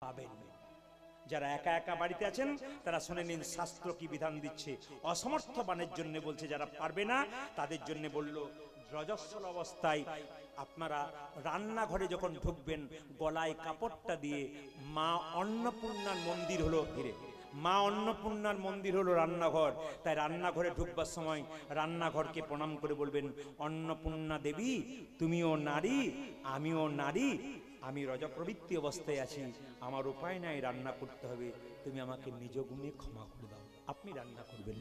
পাবেন। যারা একা একা বাড়িতে আছেন তারা শুনে নিন শাস্ত্র কি বিধান দিচ্ছে। অসমর্থ বানের জন্য বলছে, যারা পারবে না তাদের জন্য বলল, রজস্বল অবস্থায় আপনারা রান্নাঘরে যখন ঢুকবেন গলায় কাপড়টা দিয়ে, মা অন্নপূর্ণার মন্দির হলো ধীরে, মা অন্নপূর্ণার মন্দির হলো রান্নাঘর, তাই রান্নাঘরে ঢুকবার সময় রান্নাঘরকে প্রণাম করে বলবেন, অন্নপূর্ণা দেবী তুমিও নারী আমিও নারী, আমি রজপ্রবৃত্তি অবস্থায় আছি, আমার উপায় নাই, রান্না করতে হবে, তুমি আমাকে নিজ গুণে ক্ষমা করে দাও। আপনি রান্না করবেন।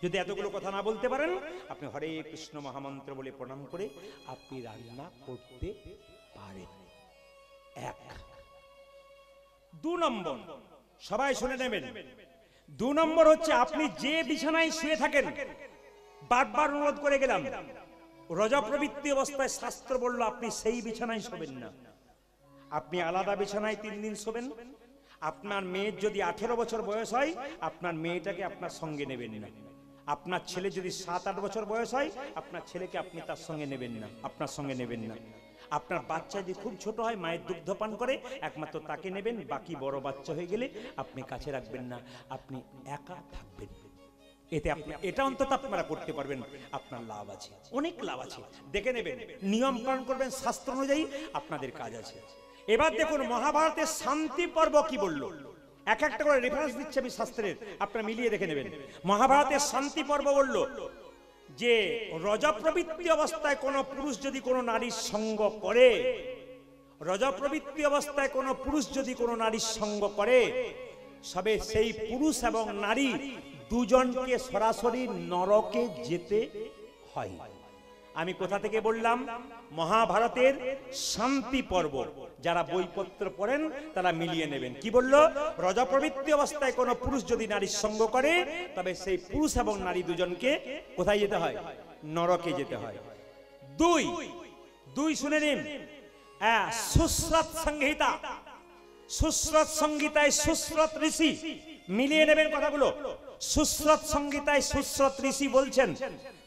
যদি এতগুলো কথা না বলতে পারেন, আপনি হরে কৃষ্ণ মহামন্ত্র বলে প্রণাম করে আপনি রান্না করতে পারেন। এক। 2 নম্বর, সবাই শুনে নেবেন। 2 নম্বর হচ্ছে, আপনি যে বিছানায় শুয়ে থাকেন, বারবার অনুরোধ করে গেলাম, রজপ্রবৃত্তি অবস্থায় শাস্ত্র বলল আপনি সেই বিছানায় শোবেন না, আপনি আলাদা বিছানায় 3 দিন শোবেন। আপনার মেয়ের যদি 18 বছর বয়স হয়, আপনার মেয়েটাকে আপনার সঙ্গে নেবেন না। আপনার ছেলে যদি 7-8 বছর বয়স হয়, আপনার ছেলেকে আপনি তার সঙ্গে নেবেন না, আপনার সঙ্গে নেবেন না। আপনার বাচ্চা যদি খুব ছোট হয়, মায়ের দুগ্ধ পান করে, একমাত্র তাকে নেবেন, বাকি বড় বাচ্চা হয়ে গেলে আপনি কাছে রাখবেন না, আপনি একা থাকবেন। এতে আপনি এটা অন্তত আপনারা করতে পারবেন, আপনার লাভ আছে, অনেক লাভ আছে। দেখে নেবেন, নিয়ম পালন করবেন, শাস্ত্র অনুযায়ী আপনাদের কাজ আছে। এবার দেখুন মহাভারতের শান্তি পর্ব কি বলল, এক একটা করে রেফারেন্স দিচ্ছে আমি শাস্ত্রের, আপনারা মিলিয়ে দেখে নেবেন। মহাভারতের শান্তি পর্ব বলল যে রজপ্রবৃত্তি অবস্থায় কোন পুরুষ যদি কোনো নারীর সঙ্গ করে, রজপ্রবৃত্তি অবস্থায় কোন পুরুষ যদি কোনো নারীর সঙ্গ করে, সবে সেই পুরুষ এবং নারী দুজনকে সরাসরি নরকে যেতে হয়। আমি কোথা থেকে বললাম? মহাভারতের শান্তি পর্ব। যারা বইপত্র পড়েন তারা মিলিয়ে নেবেন। কি বলল? রজপ্রবৃত্তি অবস্থায় কোনো পুরুষ যদি নারীর সঙ্গ করে, তবে সেই পুরুষ এবং নারী দুজনকে কোথায় যেতে হয়? নরকে যেতে হয়। 2 শুনে নিন, সুশ্রত সংহিতা, সুশ্রত সংহিতায় সুশ্রত ঋষি, মিলিয়ে নেবেন কথাগুলো। সুশ্রত সংহিতায় সুশ্রত ঋষি বলছেন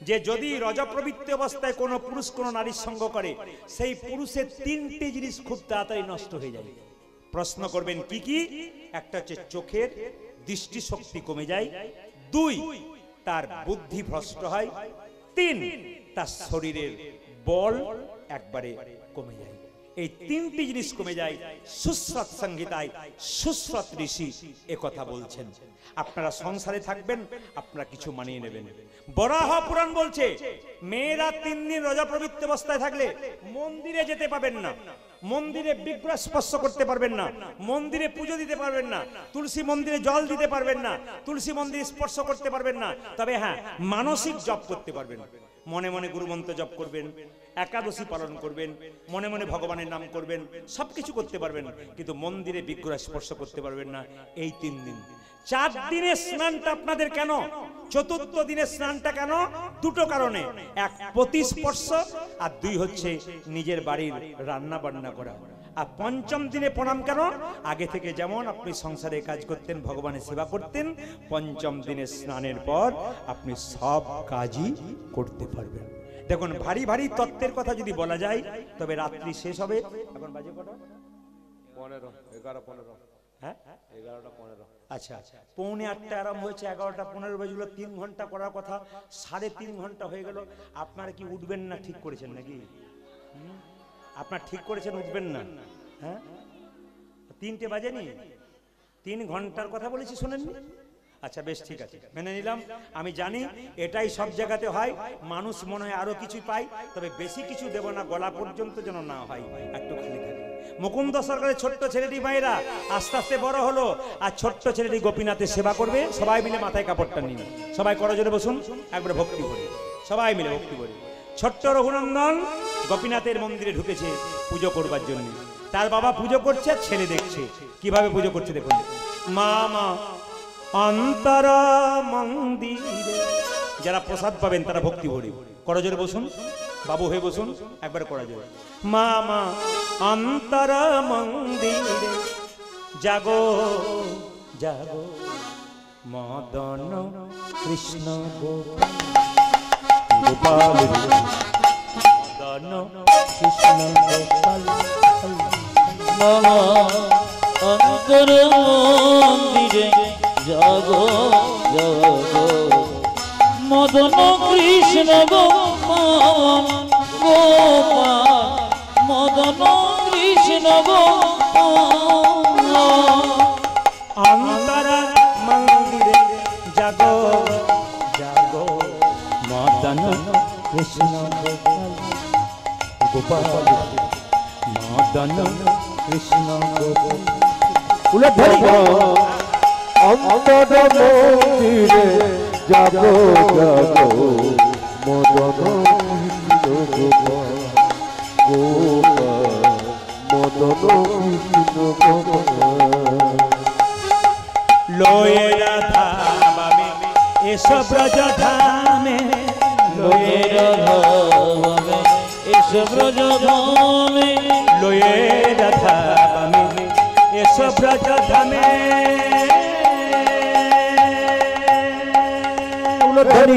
যে যদি রজপ্রবৃত্তি অবস্থায় কোনো পুরুষ কোনো নারীর সঙ্গ করে, সেই পুরুষের 3টে জিনিস খুব তাড়াতাড়ি নষ্ট হয়ে যায়। প্রশ্ন করবেন কি কি? একটা হচ্ছে চোখের দৃষ্টিশক্তি কমে যায়, 2 তার বুদ্ধি ভ্রষ্ট হয়, 3 তার শরীরের বল একবারে কমে যায়। এই 3টি জিনিস কমে যায়। সুশ্রত সংহিতায় সুশ্রত ঋষি একথা বলছেন। আপনারা সংসারে থাকবেন, আপনারা কিছু মানিয়ে নেবেন। বরাহ পুরাণ বলছে মেয়েরা 3 দিন রজপ্রবৃত্তি অবস্থায় থাকলে মন্দিরে যেতে পাবেন না, মন্দিরে বিগ্রহ স্পর্শ করতে পারবেন না, মন্দিরে পুজো দিতে পারবেন না, তুলসী মন্দিরে জল দিতে পারবেন না, তুলসী মন্দিরে স্পর্শ করতে পারবেন না। তবে হ্যাঁ, মানসিক জপ করতে পারবেন, মনে মনে গুরুমন্ত্র জপ করবেন, একাদশী পালন করবেন, মনে মনে ভগবানের নাম করবেন, সবকিছু করতে পারবেন, কিন্তু মন্দিরে বিগ্রহ স্পর্শ করতে পারবেন না এই 3 দিন। 4 দিনের স্নানটা আপনাদের কেন? চতুর্থ দিনের স্নানটা কেন? 2টো কারণে, 1 প্রতিস্পর্শ, আর 2 হচ্ছে নিজের বাড়ির রান্না বান্না করা। আর 5ম দিনে প্রণাম কেন? আগে থেকে যেমন আপনি সংসারে কাজ করতেন, ভগবানের সেবা করতেন, 5ম দিনের স্নানের পর আপনি সব কাজই করতে পারবেন। দেখুন, ভারী ভারী তত্ত্বের কথা যদি বলা যায়, তবে রাত্রি শেষ হবে। এখন বাজে কটা? 15, 11, 15। হ্যাঁ, 11টা 15। আচ্ছা, 7:45 আরম্ভ হয়েছে, 11টা 15 বাজলো। 3 ঘন্টা করার কথা, 3.5 ঘন্টা হয়ে গেল। আপনারা কি উঠবেন না ঠিক করেছেন নাকি? আপনার ঠিক করেছেন উঠবেন না? হ্যাঁ, 3টে বাজেনি, 3 ঘন্টার কথা বলেছি, শোনেননি? আচ্ছা বেশ, ঠিক আছে, মেনে নিলাম। আমি জানি এটাই সব জায়গাতে হয়, মানুষ মনে হয় আরো কিছু পায়, তবে বেশি কিছু দেব না, গলা পর্যন্ত যেন না হয়, একটু খালি থাকে। মুকুন্দ সরকারের ছোট্ট ছেলেটি মায়েরা আস্তে আস্তে বড় হলো, আর ছোট্ট ছেলেটি গোপীনাথের সেবা করবে। সবাই মিলে মাথায় কাপড়টা নিন, সবাই করজোরে বসুন, একবার ভক্তি করি, সবাই মিলে ভক্তি করি। ছোট্ট রঘুনন্দন গোপীনাথের মন্দিরে ঢুকেছে পুজো করবার জন্য। তার বাবা পুজো করছে, ছেলে দেখছে কিভাবে পুজো করছে। দেখুন, মা মা অন্তরা মন্দিরে, যারা প্রসাদ পাবেন তারা ভক্তি ভরে করজোরে বসুন, বাবু হয়ে বসুন, একবার করজোরে। মা মা অন্তরা মন্দিরে জাগো জাগো, মদন কৃষ্ণ গোপাল, মদন কৃষ্ণ গোপাল, অন্তর মন্দিরে জাগো জাগো মদন কৃষ্ণ গোপাল গোপাল মদন কৃষ্ণ গোপাল অন্তরা মন্দিরে জাগো জাগো মদন কৃষ্ণ গোপাল মদন কৃষ্ণ গোপাল উলধরি অন্তর মন্দিরে জাগো জাগো মদন গোপাল গোপাল মদন গোপাল লয়ে রাধা বামে এসো ব্রজ ধামে লয়ে রাধা ভাবে এসো ব্রজ ধামে লয়ে রাধা বামে এসো ব্রজ ধামে উলধরি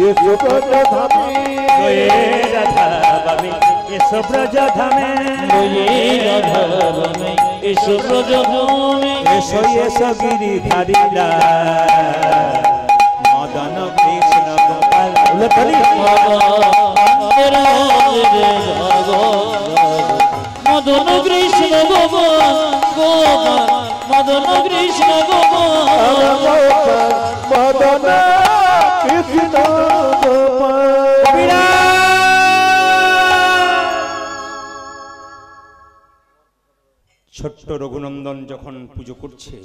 এসো ব্রজ ধামে এসো ব্রজ ধামে এসো এসো গিরিধারীরা মদন কৃষ্ণ গোপাল উলধরি মদন কৃষ্ণ গোপাল গোপাল মদন কৃষ্ণ গোপাল মদন কৃষ্ণ গোপাল ছোট্ট রঘুনন্দন যখন পুজো করছে,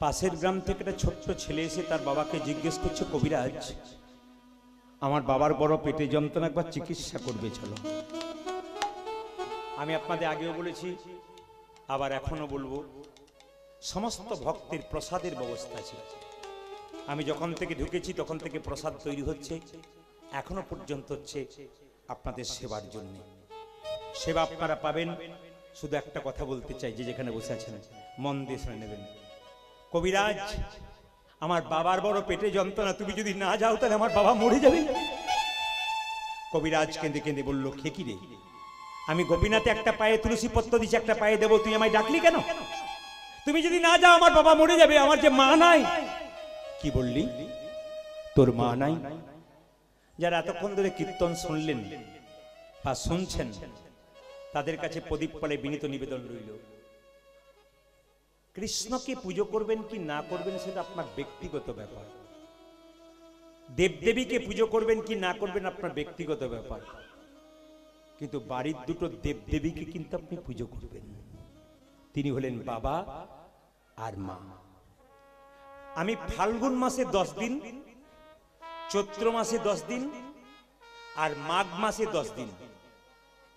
পাশের গ্রাম থেকে একটা ছোট্ট ছেলে এসে তার বাবাকে জিজ্ঞেস করছে, কবিরাজ আমার বাবার বড় পেটে যন্ত্রণা, একবার চিকিৎসা করবে চলো। আমি আপনাদের আগেও বলেছি, আবার এখনো বলবো, সমস্ত ভক্তের প্রসাদের ব্যবস্থা আছে। আমি যখন থেকে ঢুকেছি তখন থেকে প্রসাদ তৈরি হচ্ছে, এখনো পর্যন্ত হচ্ছে আপনাদের সেবার জন্য। সেবা আপনারা পাবেন। শুধু একটা কথা বলতে চাই, যে যেখানে বসে আছেন মন দিয়ে শুনে নেবেন। কবিরাজ আমার বাবার বড় পেটে যন্ত্রণা, তুমি যদি না যাও তাহলে আমার বাবা মরে যাবে। কবিরাজ কেঁদে কেঁদে বলল, খেকি রে, আমি গোপীনাথে একটা পায়ে তুলসী পত্র দিচ্ছি, একটা পায়ে দেবো, তুই আমায় ডাকলি কেন? তুমি যদি না যাও আমার বাবা মরে যাবে, আমার যে মা নাই। কি বললি? তোর মা নাই? যারা এতক্ষণ ধরে কীর্তন শুনলেন বা শুনছেন, তাদের কাছে প্রদীপ পালে বিনীত নিবেদন রইল, কৃষ্ণকে পুজো করবেন কি না করবেন সেটা আপনার ব্যক্তিগত ব্যাপার। দেবদেবীকে পুজো করবেন কি না করবেন আপনার ব্যক্তিগত ব্যাপার, কিন্তু বাড়ির দুটো দেবদেবীকে কিন্তু আপনি পুজো করবেন। তিনি হলেন বাবা আর মা। আমি ফাল্গুন মাসে 10 দিন, চৈত্র মাসে 10 দিন আর মাঘ মাসে 10 দিন,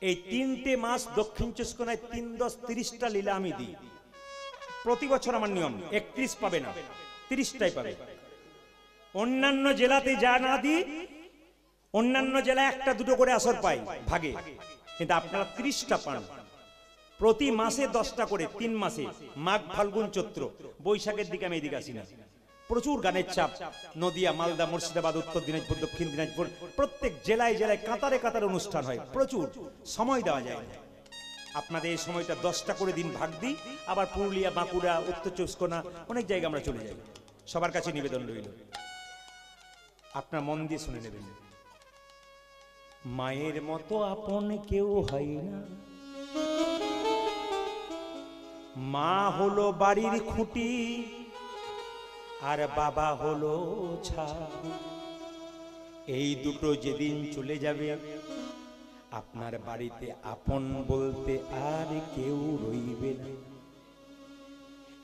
এই 3টে মাস দক্ষিণ চব্বিশ পরগনায় 3-10-30টা লীলা আমি দিই। প্রতি বছর আমার নিয়ম, 31 পাবে না, 30টাই পাবে। অন্যান্য জেলাতে যা না দিই, অন্যান্য জেলায় 1-2 করে আসর পাই ভাগে, কিন্তু আপনারা 30টা পান। প্রতি মাসে 10টা করে, 3 মাসে, মাঘ ফাল্গুন চৈত্র। বৈশাখের দিকে আমি এদিকে আসি না, প্রচুর গানের চাপ। নদিয়া, মালদা, মুর্শিদাবাদ, উত্তর দিনাজপুর, দক্ষিণ দিনাজপুর, প্রত্যেক জেলায় জেলায় কাতারে কাতারে অনুষ্ঠান হয়, প্রচুর সময় দেওয়া যায় না। আপনাদের এই সময়টা 10টা করে দিন ভাগ দিই, আবার পুরুলিয়া, বাঁকুড়া, উত্তর চব্বিশ পরগনা অনেক জায়গা আমরা চলে যাই। সবার কাছে নিবেদন রইল, আপনার মন দিয়ে শুনে নেবেন। মায়ের মতো আপন কেউ হয় না, মা হলো বাড়ির খুঁটি আর বাবা হলো ছাদ। এই দুটো যেদিন চলে যাবে আপনার বাড়িতে আপন বলতে আর কেউ রইবে না।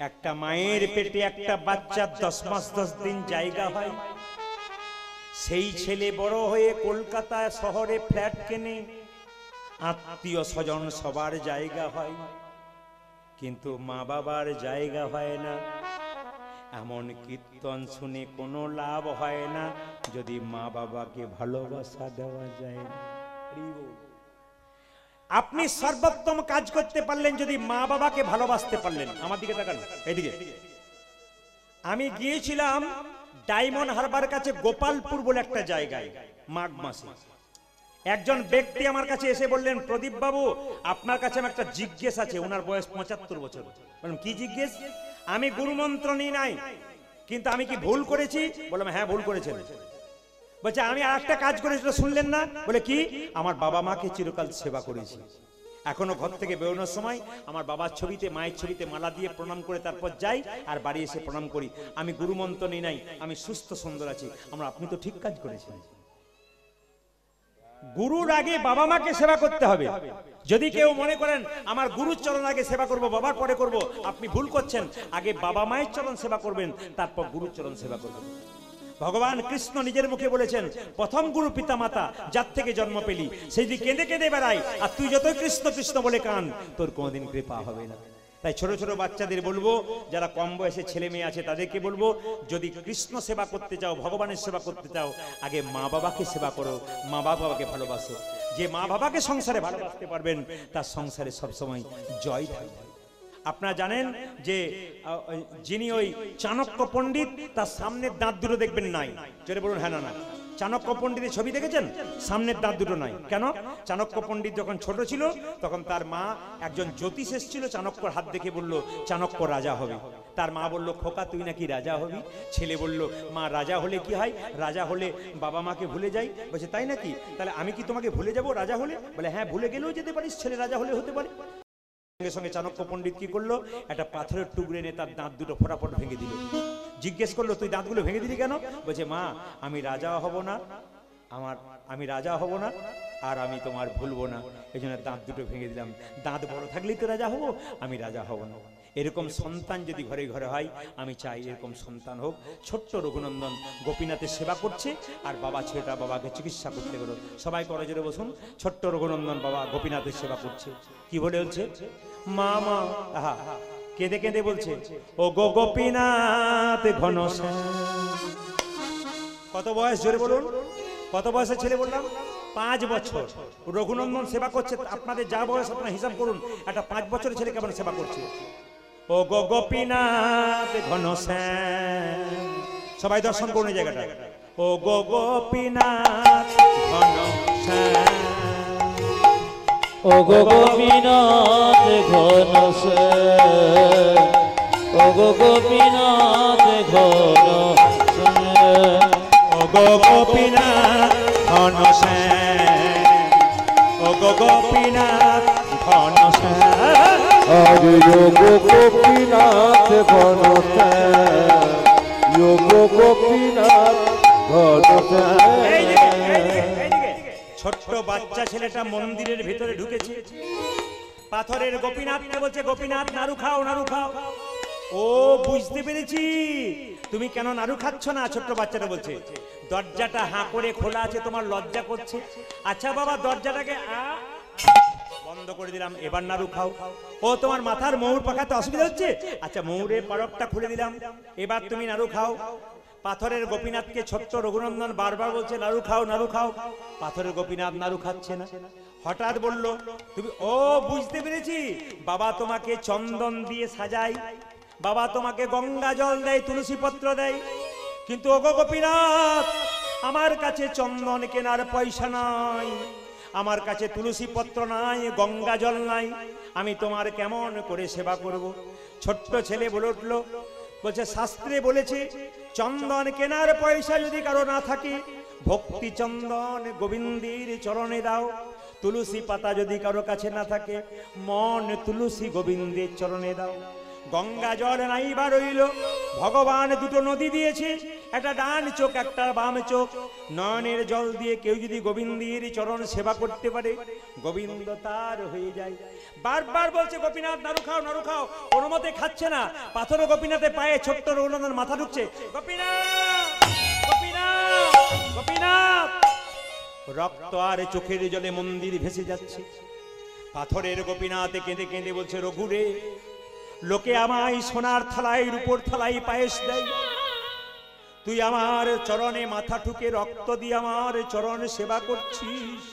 একটা মায়ের পেটে একটা বাচ্চার 10 মাস 10 দিন জায়গা হয়, সেই ছেলে বড় হয়ে কলকাতা শহরে ফ্ল্যাট কেনে, আত্মীয় স্বজন সবার জায়গা হয়, কিন্তু মা বাবার জায়গা হয় না। এমন কীর্তন শুনে কোনো লাভ হয় না যদি মা বাবাকে ভালোবাসা দেওয়া যায় না। আপনি সর্বোত্তম কাজ করতে পারলেন যদি মা বাবাকে ভালোবাসতে পারলেন। আমার দিকে তাকান, এইদিকে। আমি গিয়েছিলাম ডায়মন্ড হারবার কাছে গোপালপুর বলে একটা জায়গায় মাঘ মাসে। একজন ব্যক্তি আমার কাছে এসে বললেন, প্রদীপ বাবু আপনার কাছে আমার একটা জিজ্ঞেস আছে। ওনার বয়স 75 বছর। বললাম কি জিজ্ঞেস? আমি গুরুমন্ত্র নিই নাই, কিন্তু আমি কি ভুল করেছি? বললাম হ্যাঁ ভুল করেছেন। বলছে আমি আর একটা কাজ করেছিল শুনলেন না? বলে কি? আমার বাবা মাকে চিরকাল সেবা করেছি। এখনো ঘর থেকে বেরোনোর সময় আমার বাবার ছবিতে, মায়ের ছবিতে মালা দিয়ে প্রণাম করে তারপর যাই, আর বাড়ি এসে প্রণাম করি। আমি গুরুমন্ত্র নিই নাই, আমি সুস্থ সুন্দর আছি। আমরা আপনি তো ঠিক কাজ করেছেন। গুরুর আগে বাবা মাকে সেবা করতে হবে। যদি কেউ মনে করেন আমার গুরুর চরণ আগে সেবা করব, বাবার পরে করব, আপনি ভুল করছেন। আগে বাবা মায়ের চরণ সেবা করবেন, তারপর গুরুর চরণ সেবা করবেন। ভগবান কৃষ্ণ নিজের মুখে বলেছেন, প্রথম গুরু পিতা মাতা, যার থেকে জন্ম পেলি সেই দিন কেঁদে কেঁদে বেড়াই, আর তুই যতই কৃষ্ণ কৃষ্ণ বলে কান, তোর কোনোদিন কৃপা হবে না। তাই ছোট ছোট বাচ্চাদের বলবো, যারা কম বয়সে ছেলে মেয়ে আছে তাদেরকে বলবো, যদি কৃষ্ণ সেবা করতে চাও, ভগবানের সেবা করতে চাও, আগে মা বাবাকে সেবা করো, মা বাবাকে ভালোবাসো। যে মা বাবাকে সংসারে ভালোবাসতে পারবেন তার সংসারে সবসময় জয় থাকবে। আপনারা জানেন যে যিনি ওই চাণক্য পণ্ডিত, তার সামনের দাঁত দুটো দেখবেন নাই। জোরে বলুন হ্যাঁ না না। চাণক্য পণ্ডিতের ছবি দেখেছেন? সামনের দাঁত দুটো নাই। কেন? চাণক্য পণ্ডিত যখন ছোট ছিল তখন তার মা একজন জ্যোতিষ এসেছিল, চাণক্যর হাত দেখে বলল চাণক্য রাজা হবে। তার মা বলল, খোকা তুই নাকি রাজা হবি? ছেলে বলল, মা রাজা হলে কি হয়? রাজা হলে বাবা মাকে ভুলে যাই। বলছে তাই নাকি? তাহলে আমি কি তোমাকে ভুলে যাব রাজা হলে? বলে হ্যাঁ, ভুলে গেলেও যেতে পারিস, ছেলে রাজা হলে হতে পারে। সঙ্গে সঙ্গে চাণক্য পণ্ডিত কি করলো? একটা পাথরের টুকরে এনে তার দাঁত দুটো ফটাফট ভেঙে দিল। জিজ্ঞেস করলো, তুই দাঁতগুলো ভেঙে দিলি কেন? বলছে মা আমি রাজা হব না, আমি রাজা হব না, আর আমি তোমার ভুলবো না, এই জন্য দাঁত দুটো ভেঙে দিলাম। দাঁত বড় থাকলেই তো রাজা হব, আমি রাজা হব না। এরকম সন্তান যদি ঘরে ঘরে হয়, আমি চাই এরকম সন্তান হোক। ছোট্ট রঘুনন্দন গোপীনাথের সেবা করছে, আর বাবা ছেলেটা বাবাকে চিকিৎসা করতে গেল। সবাই করে জোরে বসুন। ছোট্ট রঘুনন্দন বাবা গোপীনাথের সেবা করছে। কি বলে বলছে? মামা, আহা কেঁদে কেঁদে বলছে, ও গো গোপীনাথ ঘনশ্যাম। কত বয়স? জোরে বলুন। কত বয়সের ছেলে বললাম? 5 বছর। রঘুনন্দন সেবা করছে। আপনাদের যা বয়স আপনারা হিসাব করুন, একটা 5 বছরের ছেলে কেমন সেবা করছে। ও গো গোপীনাথ ঘনশ্যাম। সবাই দর্শন করুন এই জায়গাটা। ও গো গোপীনাথ ঘনশ্যাম, ও গো গোপীনাথ ঘনশ্যাম, ও গো গোপীনাথ ঘনশ্যাম, ও গো গোপীনাথ ঘনশ্যাম, ও গো গোপীনাথ ঘনশ্যাম। আরে যোগো গোপীনাথ ঘনশ্যাম, যোগো গোপীনাথ ঘনশ্যাম। ছোট্ট বাচ্চা ছেলেটা মন্দিরের ভিতরে ঢুকেছে। পাথরের গোপীনাথকে বলছে, গোপীনাথ নাড়ু খাও, নাড়ু খাও। ও বুঝতে পেরেছি, তুমি কেন নাড়ু খাচ্ছ না? ছোট্ট বাচ্চাটা বলছে, দরজাটা হাঁ করে খোলা আছে, তোমার লজ্জা করছে। আচ্ছা বাবা, দরজাটাকে বন্ধ করে দিলাম, এবার নাড়ু খাও। ও তোমার মাথার ময়ূর পাকাতে অসুবিধা হচ্ছে? আচ্ছা ময়ূরের পালকটা খুলে দিলাম, এবার তুমি নাড়ু খাও। পাথরের গোপীনাথকে ছোট্ট রঘুনন্দন বারবার বলছে, নাড়ু খাও, নাড়ু খাও। পাথরের গোপীনাথ নাড়ু খাচ্ছে না। হঠাৎ বলল, তুমি, ও বুঝতে পেরেছি, বাবা তোমাকে চন্দন দিয়ে সাজায়, বাবা তোমাকে গঙ্গা জল দেয়, তুলসী পত্র দেয়, কিন্তু ওগো গোপীনাথ আমার কাছে চন্দন কেনার পয়সা নাই, আমার কাছে তুলসী পত্র নাই, গঙ্গা জল নাই, আমি তোমার কেমন করে সেবা করব? ছোট্ট ছেলে বলে উঠল, বলছে শাস্ত্রে বলেছে চন্দন কেনার পয়সা যদি কারো না থাকে, ভক্তি চন্দন গোবিন্দের চরণে দাও। তুলসী পাতা যদি কারো কাছে না থাকে, মন তুলসী গোবিন্দের চরণে দাও। গঙ্গা জল নাই বা রইল, ভগবান দুটো নদী দিয়েছে, একটা ডান চোখ একটা বাম চোখ। নয়নের জল দিয়ে কেউ যদি গোবিন্দের চরণ সেবা করতে পারে, গোবিন্দ তার হয়ে যায়। বারবার বলছে গোপীনাথ নাড়ু খাও নাড়ু খাও, কোনো মতে খাচ্ছে না। পাথর গোপীনাথের পায়ে ছোট্ট রঘুনন্দন মাথা ঢুকছে, গোপীনাথ গোপীনাথ গোপীনাথ। রক্ত আর চোখের জলে মন্দির ভেসে যাচ্ছে। পাথরের গোপীনাথে কেঁদে কেঁদে বলছে, রঘুরে, লোকে আমায় সোনার থালায় রূপোর থালায় পায়েস দেয়, তুই আমার চরণে মাথা ঠুকে রক্ত দিয়ে আমার চরণ সেবা করছিস।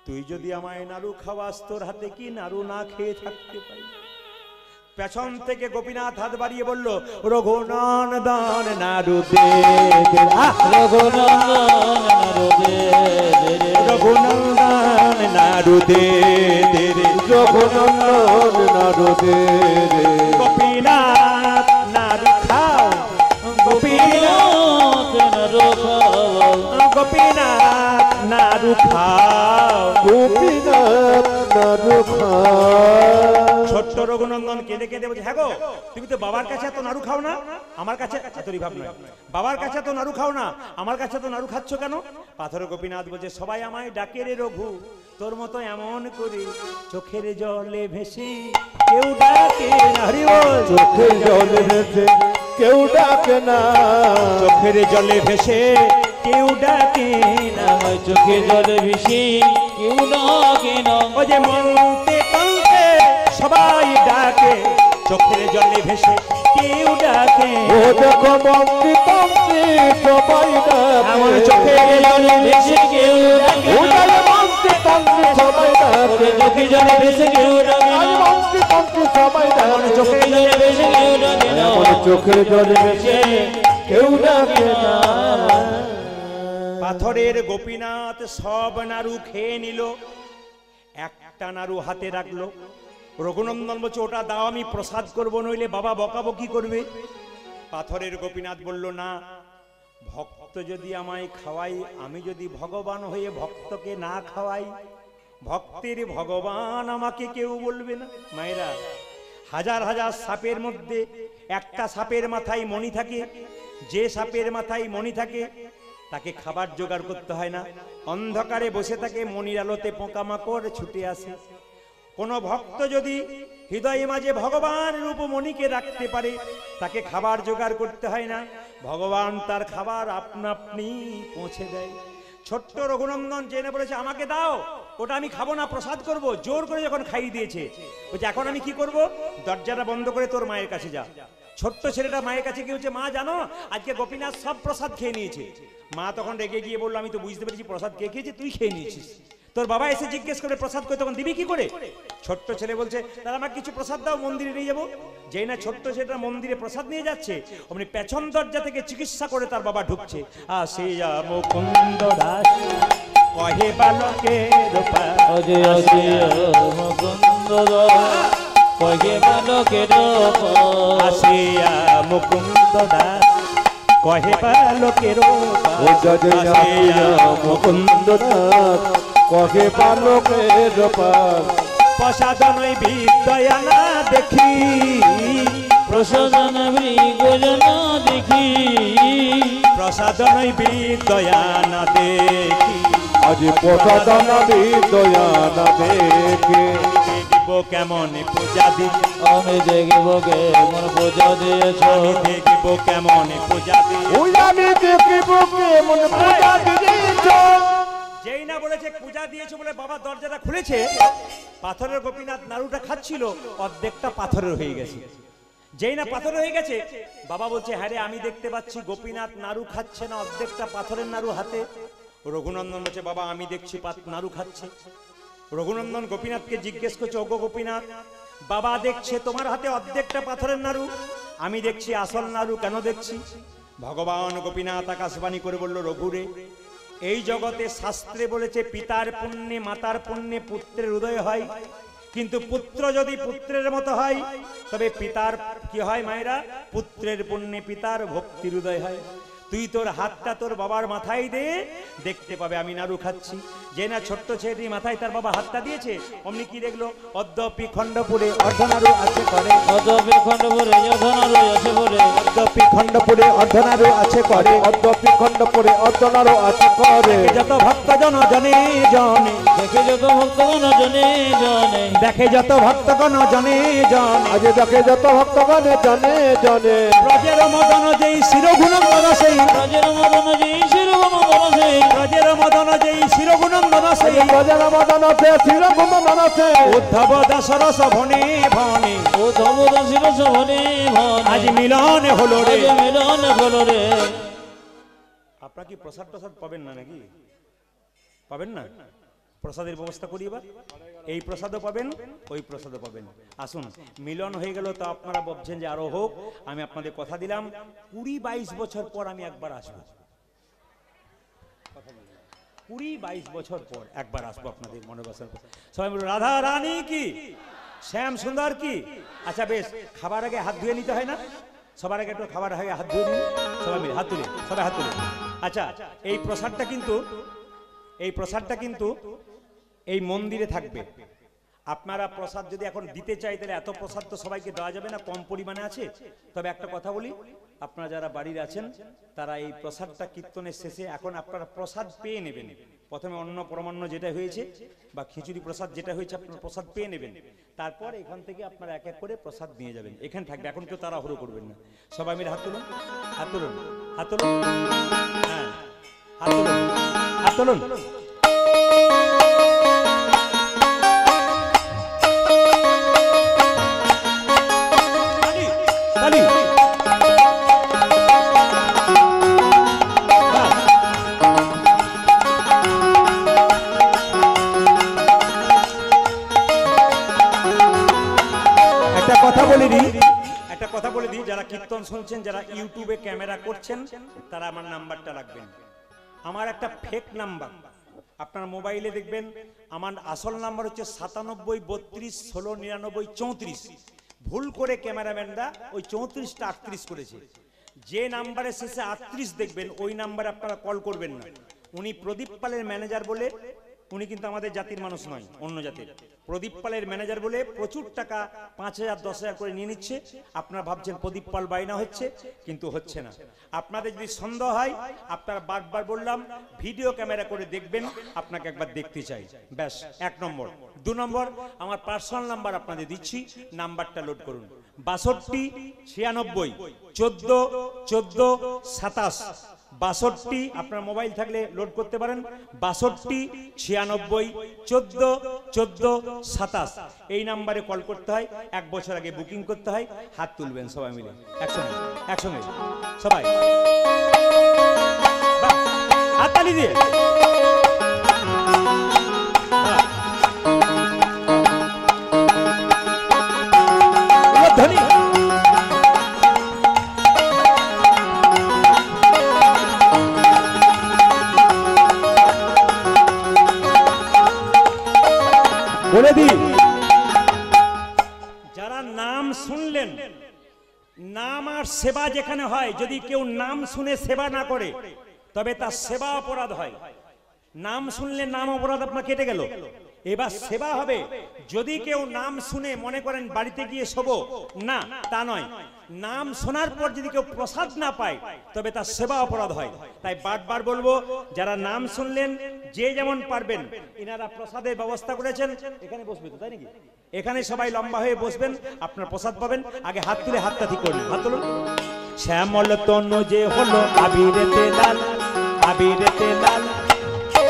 তুই যদি আমায় নাড়ু খাওয়াস, তোর হাতে কি নাড়ু না খেয়ে থাকতে পারি? পেছন থেকে গোপীনাথ হাত বাড়িয়ে বলল, রঘুনন্দন নাড়ু দে দে, রঘুনন্দন নাড়ু দে দে রে, রঘুনন্দন নাড়ু দে রে। গোপীনাথ নাড়ু খাও, গোপীনাথ নাড়ু খাও, গোপীনাথ নাড়ু খাও, গোপীনাথ নাড়ু খাও। ছোট্ট রঘুনন্দন কেঁদে কেঁদে বলছে, হ্যাঁ গো, তুমি তো বাবার কাছে এত নাড়ু খাও না, আমার কাছে তোরই ভাব নয়, বাবার কাছে তো নাড়ু খাও না, আমার কাছে তো নাড়ু খাচ্ছ কেন? পাথর গোপীনাথ বলছে, সবাই আমায় ডাকে রে রঘু, তোর মতো এমন করে চোখের জলে ভেসে কেউ ডাকে না। হরি বল। চোখের জলে ভেসে কেউ ডাকে না, চোখের জলে ভেসে কেউ ডাকে না, চোখে জলে ভেসে কেউ ডাকে না। ও যে মনতে কন্তে সবাই ডাকে, চোখের জলে ভেসে কেউ ডাকে। ও দেখো মন্ত্রী তন্ত্রী সবাই আমার ডাকে, চোখের জলে ভেসে কেউ ডাকে ও না। দেখো মন্ত্রী তন্ত্রী সবাই ডাকে, চোখে জলে ভেসে কেউ ডাকে আজ না। মন্ত্রী তন্ত্রী সবাই ডাকে, চোখে জলে ভেসে কেউ ডাকে না। এমন চোখের জলে ভেসে কেউ ডাকে না। পাথরের গোপীনাথ সব নাড়ু খেয়ে নিল, একটা নাড়ু হাতে রাখলো। রঘুনন্দন বলছে, ওটা দাও, আমি প্রসাদ করবো, নইলে বাবা বকাবকি করবে। পাথরের গোপীনাথ বলল, না, ভক্ত যদি আমায় খাওয়াই, আমি যদি ভগবান হয়ে ভক্তকে না খাওয়াই, ভক্তের ভগবান আমাকে কেউ বলবে না। মায়েরা, হাজার হাজার সাপের মধ্যে একটা সাপের মাথায় মণি থাকে, যে সাপের মাথায় মণি থাকে তাকে খাবার জোগাড় করতে হয় না, অন্ধকারে বসে থাকে, মণির আলোতে পোকামাকড় ছুটে আসে। কোন ভক্ত যদি হৃদয়ে মাঝে ভগবান রূপ মণিকে রাখতে পারে, তাকে খাবার জোগাড় করতে হয় না, ভগবান তার খাবার আপনা আপনি পৌঁছে দেয়। ছোট্ট রঘুনন্দন জেনে বলেছে, আমাকে দাও, ওটা আমি খাবো না, প্রসাদ করব। জোর করে যখন খাইয়ে দিয়েছে, বলছে এখন আমি কি করব? দরজাটা বন্ধ করে তোর মায়ের কাছে যা। ছোট্ট ছেলেটা মায়ের কাছে গিয়ে বলছে, মা জানো আজকে গোপীনাথ সব প্রসাদ খেয়ে নিয়েছে। মা তখন রেগে গিয়ে বললো, আমি তো বুঝতে পেরেছি প্রসাদ কে খেয়েছে, তুই খেয়ে নিয়েছিস। তোর বাবা এসে জিজ্ঞেস করে প্রসাদ করে, তখন দিবি কি করে? ছোট্ট ছেলে বলছে, তাহলে আমাকে কিছু প্রসাদ দাও, মন্দিরে নিয়ে যাবো। যেই না ছোট্ট ছেলেটা মন্দিরে প্রসাদ নিয়ে যাচ্ছে, অমনি পেছন দরজা থেকে চিকিৎসা করে তার বাবা ঢুকছে। আসিয়া মুকুন্দ দাস কহে বালকের পাশ, অজয় আসিয়া মুকুন্দ দাস কহে বালকের পাশ। আসিয়া মুকুন্দ দাস কহে বালকের পাশ। ও জয় আসিয়া মুকুন্দ দাস কহে বালকের পাশ। প্রসাদন বিদয়া না দেখি, প্রসাদন মৃগজনা দেখি, প্রসাদন বিদয়া না দেখি, আজ প্রসাদন বিদয়া না দেখে, দেখব কেমন পূজা দিচ্ছ, আমি দেখব কেমন পূজা দিয়েছ, আমি দেখব কেমন পূজা দিচ্ছ। ওই আমি দেখিব কেমন পূজা দিয়েছ। যেই না বলেছে পূজা দিয়েছে বলে বাবা দরজাটা খুলেছে, পাথরের গোপীনাথ নাড়ুটা খাচ্ছিল, অর্ধেকটা পাথরের হয়ে গেছে। যেই না পাথরের হয়ে গেছে, বাবা বলছে, হ্যাঁ রে, আমি দেখতে পাচ্ছি গোপীনাথ নাড়ু খাচ্ছে না, অর্ধেকটা পাথরের নাড়ু হাতে। রঘুনন্দন বলছে, বাবা আমি দেখছি নাড়ু খাচ্ছে। রঘুনন্দন গোপীনাথকে জিজ্ঞেস করছে, ওগো গোপীনাথ, বাবা দেখছে তোমার হাতে অর্ধেকটা পাথরের নাড়ু, আমি দেখছি আসল নাড়ু কেন দেখছি? ভগবান গোপীনাথ আকাশবাণী করে বলল, রঘুরে, এই জগতে শাস্ত্রে বলেছে পিতার পুণ্যে মাতার পুণ্যে পুত্রের উদয় হয়, কিন্তু পুত্র যদি পুত্রের মতো হয় তবে পিতার কি হয় মায়েরা? পুত্রের পুণ্যে পিতার ভক্তির উদয় হয়। তুই তোর হাতটা তোর বাবার মাথায় দে, দেখতে পাবে আমি নাড়ু খাচ্ছি। যে না ছোট্ট ছেলেটি মাথায় তার বাবা হাতটা দিয়েছে, অমনি কি দেখলো? অদ্যপি খণ্ডপুরে অর্ধনারু আছে করে, অদ্যপি খণ্ডপুরে অর্ধনারু আছে করে, অদ্যপি খণ্ডপুরে অর্ধনারু আছে করে, অদ্যপি খণ্ডপুরে অর্ধনারু আছে করে। যত ভক্তজন জনে জনে, দেখে যত ভক্তগণ জনে জনে, দেখে যত ভক্তগণ জনে জনে, আজ দেখে যত ভক্তগণে জনে জনে। ব্রজের মদন যেই শিরগুণন্দন সেই, ব্রজের মদন যেই শিরগুণন্দন সেই, ব্রজের মদন যেই শিরগুণন্দন সেই, ব্রজের মদন আছে শিরগুণন্দন আছে। উদ্ধব দাসরস ভনে ভনে, ও ধবদাসির সভনে ভনে, আজ মিলন হলো রে। আজ মিলন হলো রে। আপনারা কি প্রসাদ টসাদ পাবেন না নাকি? পাবেন না? প্রসাদের ব্যবস্থা করি এবার। এই প্রসাদও পাবেন, ওই প্রসাদও পাবেন। আসুন, মিলন হয়ে গেল তো আপনারা ভাবছেন যে আরো হোক। আমি আপনাদের কথা দিলাম 20-22 বছর পর আমি একবার আসবো। 20-22 বছর পর একবার আসবো আপনাদের মনে বসার পর। সবাই বলুন রাধা রানী কি, শ্যাম সুন্দর কি। আচ্ছা বেশ, খাবার আগে হাত ধুয়ে নিতে হয় না? সবার আগে একটু খাবার আগে হাত ধুয়ে নিন সবাই মিলে, হাত তুলে, সবাই হাত তুলে। আচ্ছা, এই প্রসাদটা কিন্তু এই মন্দিরে থাকবে। আপনারা প্রসাদ যদি এখন দিতে চাই তাহলে এত প্রসাদ তো সবাইকে দেওয়া যাবে না, কম পরিমাণে আছে। তবে একটা কথা বলি, আপনারা যারা বাড়ির আছেন তারা এই প্রসাদটা কীর্তনের শেষে এখন আপনারা প্রসাদ পেয়ে নেবেন। প্রথমে অন্ন পরমান্ন যেটা হয়েছে বা খিচুড়ি প্রসাদ যেটা হয়েছে আপনারা প্রসাদ পেয়ে নেবেন। তারপর এখান থেকে আপনারা এক এক করে প্রসাদ নিয়ে যাবেন। এখানে থাকবে, এখন কেউ তাড়াহুড়ো করবেন না। সবাই মিলে হাত তুলুন, হাত তুলুন, হাত তুলুন, হ্যাঁ হাত তুলুন, হাত তুলুন। একটা কথা বলে দিই, যারা কীর্তন শুনছেন, যারা ইউটিউবে ক্যামেরা করছেন, তারা আমার নাম্বারটা রাখবেন। আমার একটা ফেক নাম্বার আপনার মোবাইলে দেখবেন। আমার আসল নাম্বার হচ্ছে 97 32 16 99 34। ভুল করে ক্যামেরাম্যানরা ওই 34টা 38 করেছে। যে নাম্বারের শেষে 38 দেখবেন ওই নাম্বারে আপনারা কল করবেন না। উনি প্রদীপ পালের ম্যানেজার বলে, উনি কিন্তু আমাদের জাতির মানুষ নয়, অন্য জাতির। প্রদীপ পালের ম্যানেজার বলে প্রচুর টাকা 5000 10,000 করে নিয়ে নিচ্ছে। আপনারা ভাবছেন প্রদীপ পাল বাইনা হচ্ছে, কিন্তু হচ্ছে না। আপনাদের যদি সন্দেহ হয়, আপনারা বারবার বললাম ভিডিও ক্যামেরা করে দেখবেন, আপনাকে একবার দেখতে চাই, ব্যাস। 1 নম্বর। 2 নম্বর, আমার পার্সোনাল নাম্বার আপনাদের দিচ্ছি, নাম্বারটা লোড করুন। 62 96 14 14 27। 62, আপনার মোবাইল থাকলে লোড করতে পারেন। 62 96 14 14 27 এই নাম্বারে কল করতে হয়। 1 বছর আগে বুকিং করতে হয়। হাত তুলবেন সবাই মিলে, একসঙ্গে একসঙ্গে সবাই, হাততালি দিয়ে। ধনী বলে দি, যারা নাম শুনলেন, নাম আর সেবা যেখানে হয়, যদি কেউ নাম শুনে সেবা না করে তবে তার সেবা অপরাধ হয়। নাম শুনলে নাম অপরাধ আপনার কেটে গেল। এবার সেবা হবে, যদি কেউ নাম শুনে মনে করেন বাড়িতে গিয়ে শোবো, না তা নয়। নাম শোনার পর যদি কেউ প্রসাদ না পায় তবে তার সেবা অপরাধ হয়। তাই বারবার বলবো, যারা নাম শুনলেন যে যেমন পারবেন, ইনারা প্রসাদের ব্যবস্থা করেছেন। এখানে বসবে তো, তাই নাকি? এখানে সবাই লম্বা হয়ে বসবেন, আপনার প্রসাদ পাবেন। আগে হাত তুলে হাতটা ঠিক করুন, হাত তুলুন। শ্যামল তনু যে হলো আবিরেতে লাল, আবিরেতে লাল,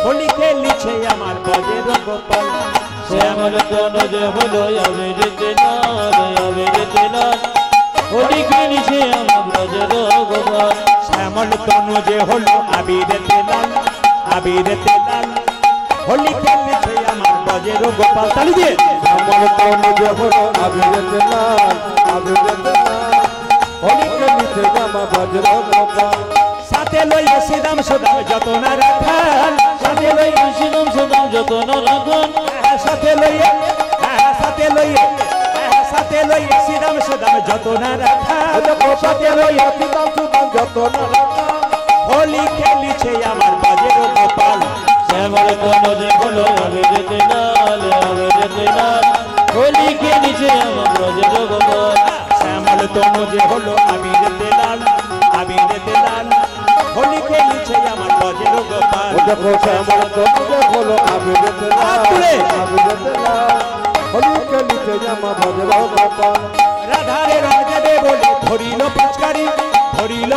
হোলি খেলিছে আমার ব্রজের গোপাল। শ্যামল তনু যে হলো আবিরেতে লাল, আবিরেতে লাল, হোলি খেলিছে আমার ব্রজের গোপাল। শ্যামল তনু যে হলো আবিরেতে লাল, আবিরেতে লাল, হোলি খেলিছে আমার ব্রজের গোপাল। তালি দিয়ে। শ্যামল তনু যে হলো আবিরেতে লাল, আবিরেতে লাল, হোলি খেলিছে আমার ব্রজের গোপাল। সাথে লইয়া শ্রীরাম সুদাম যতন রাখাল, সাথে লইয়া শ্রীরাম সুদাম যতন রাখাল, সাথে লইয়া সাথে লইয়ে সাথে লইয়ে শ্রীরাম সুদাম যত না রাখা সাথে লইয়া পিতাম সুদাম যত না রাখা হোলি খেলিছে আমার বাজের গোপাল শ্যামল তনুজে হলো আবিরেতে লাল আবিরেতে লাল হোলি খেলিছে আমার ব্রজের গোপাল শ্যামল তনুজে হলো আবিরেতে লাল আবিরেতে লাল হোলি খেলিছে আমার বাজের গোপাল দেখো শ্যামল তনুজে হলো আবিরেতে লাল আবিরেতে লাল হোলি খেলিছে আমার ভজর গোপাল রাধারে রং দেবে বলে ধরিল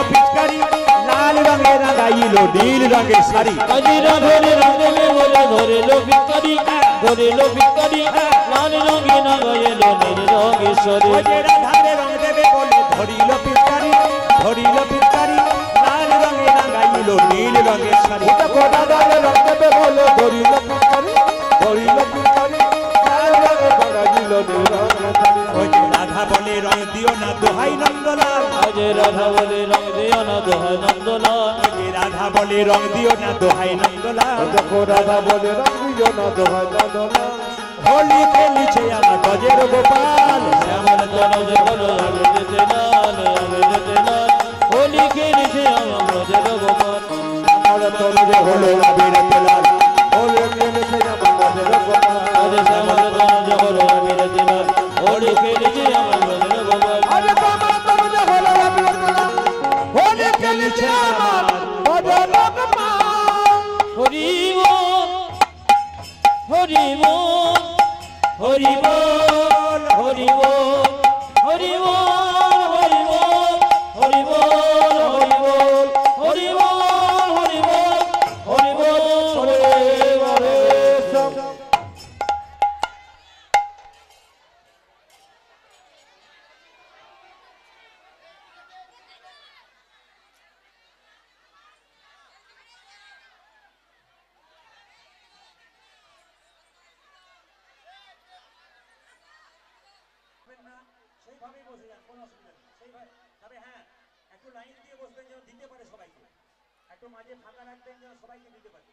পিচকারি লাল রঙে রাঙাইল নীল রঙের শাড়ি আজি রাধরে রাধবে বলে ধরিল ভিকারি লাল রঙে নাগাইল নীল রঙেশ্বরী ওই যে রাধারে রং দেবে বলে ধরিল পিচকারি লাল রঙে রাঙাইল নীল রঙের শাড়ি দেখো দাদারে রং দেবে বলে ধরিল পিকারি লাল রঙে বাড়াইল নীল ওই যে রাধা বলে রং দিও না দোহাই নন্দলাল আজ রাধা বলে রং দিও না দোহাই নন্দলাল ওই যে রাধা বলে রং দিও না দোহাই নন্দলাল দেখো রাধা বলে রং দিও না দোহাই নন্দলাল হোলি খেলিছে আমার গজের গোপাল শ্যামল তনুজে হলো আবিরেতে লাল হোলি খেলিছে আমার ব্রজের গোপাল আমার তনুজে হলো আবিরেতে লাল হোলি খেলিছে আমার ভজর গোপাল আজ শ্যামল তনুজে হলো আবিরেতে লাল হোলি খেলিছে আমার ব্রজের গোপাল আরে আমার তনুজে হলো আবিরেতে লাল হোলি খেলিছে আমার ভজর গোপাল হরি বল হরি বল হরি বল হরি বল হরি বল হরি বল হরি বল হরি বল হরি বল হরি বল হরি বল হরি বল সেইভাবেই বসে যান, কোনো অসুবিধা নেই সেইভাবে। তবে হ্যাঁ, একটু লাইন দিয়ে বসবেন যেন দিতে পারে সবাইকে, একটু মাঝে ফাঁকা রাখবেন যেন সবাইকে দিতে পারে।